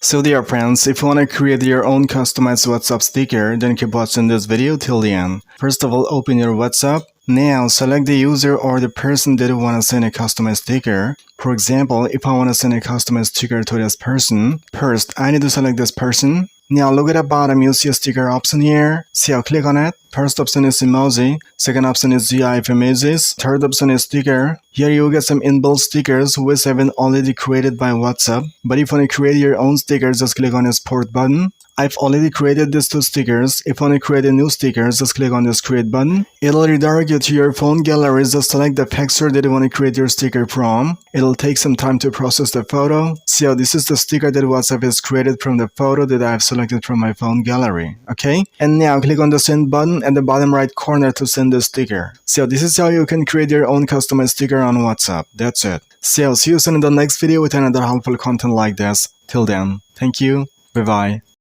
So dear friends, if you want to create your own customized WhatsApp sticker, then keep watching this video till the end. First of all, open your WhatsApp. Now select the user or the person that you want to send a customized sticker. For example, if I want to send a customized sticker to this person, first I need to select this person. Now look at the bottom, you see a sticker option here. See, I'll click on it. First option is emoji, second option is GIF images, third option is sticker. Here you will get some inbuilt stickers which have been already created by WhatsApp. But if you want to create your own stickers, just click on export button. I've already created these two stickers. If you want to create a new sticker, just click on this create button. It'll redirect you to your phone gallery. Just select the picture that you want to create your sticker from. It'll take some time to process the photo. So this is the sticker that WhatsApp has created from the photo that I've selected from my phone gallery. Okay? And now click on the send button at the bottom right corner to send the sticker. So this is how you can create your own customized sticker on WhatsApp. That's it. So see you soon in the next video with another helpful content like this. Till then, thank you. Bye-bye.